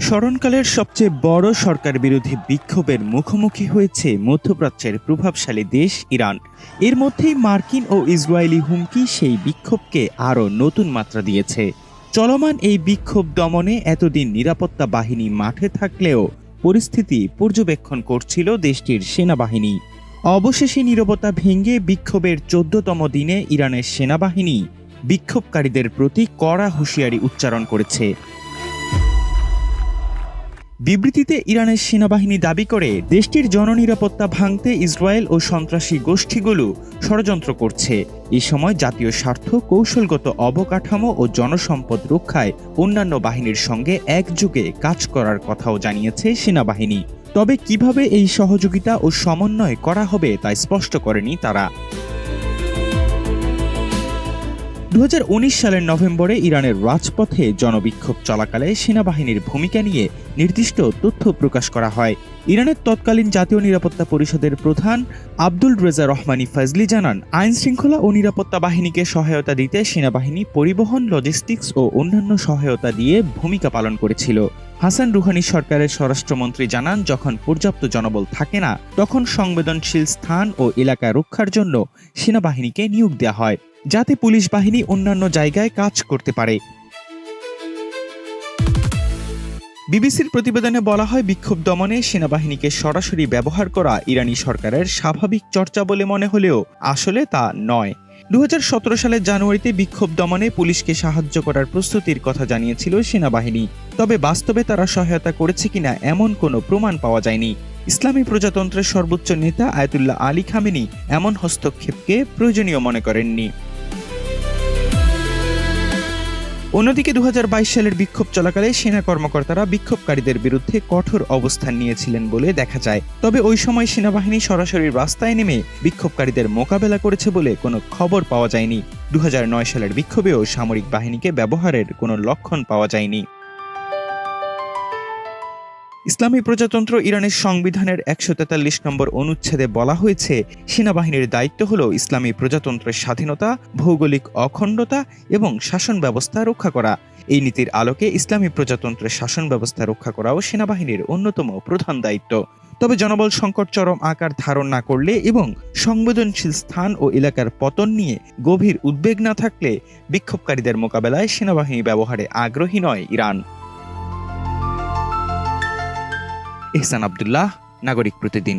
স্মরণকালের সবচেয়ে বড় সরকার বিরোধী বিক্ষোভের মুখোমুখি হয়েছে মধ্যপ্রাচ্যের প্রভাবশালী দেশ ইরান। এর মধ্যেই মার্কিন ও ইসরায়েলি হুমকি সেই বিক্ষোভকে আরও নতুন মাত্রা দিয়েছে। চলমান এই বিক্ষোভ দমনে এতদিন নিরাপত্তা বাহিনী মাঠে থাকলেও পরিস্থিতি পর্যবেক্ষণ করছিল দেশটির সেনাবাহিনী। অবশেষে নীরবতা ভেঙে বিক্ষোভের 14তম দিনে ইরানের সেনাবাহিনী বিক্ষোভকারীদের প্রতি কড়া হুঁশিয়ারি উচ্চারণ করেছে। বিবৃতিতে ইরানের সেনাবাহিনী দাবি করে দেশটির জননিরাপত্তা ভাঙতে ইসরায়েল ও সন্ত্রাসী গোষ্ঠীগুলো ষড়যন্ত্র করছে। এ সময় জাতীয় স্বার্থ, কৌশলগত অবকাঠামো ও জনসম্পদ রক্ষায় অন্যান্য বাহিনীর সঙ্গে একযোগে কাজ করার কথাও জানিয়েছে সেনাবাহিনী। তবে কিভাবে এই সহযোগিতা ও সমন্বয় করা হবে তা স্পষ্ট করেনি তারা। 2019 সালের নভেম্বরে ইরানের রাজপথে জনবিক্ষোভ চলাকালে সেনাবাহিনীর ভূমিকা নিয়ে নির্দিষ্ট তথ্য প্রকাশ করা হয়। ইরানের তৎকালীন জাতীয় নিরাপত্তা পরিষদের প্রধান আব্দুল রেজা রহমানি ফজলি জানান, আইনশৃঙ্খলা ও নিরাপত্তা বাহিনীকে সহায়তা দিতে সেনাবাহিনী পরিবহন, লজিস্টিক্স ও অন্যান্য সহায়তা দিয়ে ভূমিকা পালন করেছিল। হাসান রুহানি সরকারের স্বরাষ্ট্রমন্ত্রী জানান, যখন পর্যাপ্ত জনবল থাকে না তখন সংবেদনশীল স্থান ও এলাকা রক্ষার জন্য সেনাবাহিনীকে নিয়োগ দেওয়া হয়, যাতে পুলিশ বাহিনী অন্যান্য জায়গায় কাজ করতে পারে। বিবিসির প্রতিবেদনে বলা হয়, বিক্ষোভ দমনে সেনাবাহিনীকে সরাসরি ব্যবহার করা ইরানি সরকারের স্বাভাবিক চর্চা বলে মনে হলেও আসলে তা নয়। 2017 সালের জানুয়ারিতে বিক্ষোভ দমনে পুলিশকে সাহায্য করার প্রস্তুতির কথা জানিয়েছিল সেনাবাহিনী। তবে বাস্তবে তারা সহায়তা করেছে কিনা এমন কোনো প্রমাণ পাওয়া যায়নি। ইসলামী প্রজাতন্ত্রের সর্বোচ্চ নেতা আয়াতুল্লাহ আলী খামেনি এমন হস্তক্ষেপকে প্রয়োজনীয় মনে করেননি। অন্যদিকে 2022 সালের বিক্ষোভ চলাকালে সেনা কর্মকর্তারা বিক্ষোভকারীদের বিরুদ্ধে কঠোর অবস্থান নিয়েছিলেন বলে দেখা যায়। তবে ওই সময় সেনাবাহিনী সরাসরি রাস্তায় নেমে বিক্ষোভকারীদের মোকাবেলা করেছে বলে কোনো খবর পাওয়া যায়নি। 2009 সালের বিক্ষোভেও সামরিক বাহিনীকে ব্যবহারের কোনো লক্ষণ পাওয়া যায়নি। ইসলামী প্রজাতন্ত্র ইরানের সংবিধানের 143 নম্বর অনুচ্ছেদে বলা হয়েছে, সেনাবাহিনীর দায়িত্ব হল ইসলামী প্রজাতন্ত্রের স্বাধীনতা, ভৌগোলিক অখণ্ডতা এবং শাসন ব্যবস্থা রক্ষা করা। এই নীতির আলোকে ইসলামী প্রজাতন্ত্রের শাসন ব্যবস্থা রক্ষা করাও সেনাবাহিনীর অন্যতম প্রধান দায়িত্ব। তবে জনবল সংকট চরম আকার ধারণ না করলে এবং সংবেদনশীল স্থান ও এলাকার পতন নিয়ে গভীর উদ্বেগ না থাকলে বিক্ষোভকারীদের মোকাবেলায় সেনাবাহিনী ব্যবহারে আগ্রহী নয় ইরান। এহসান আব্দুল্লাহ, নাগরিক প্রতিদিন।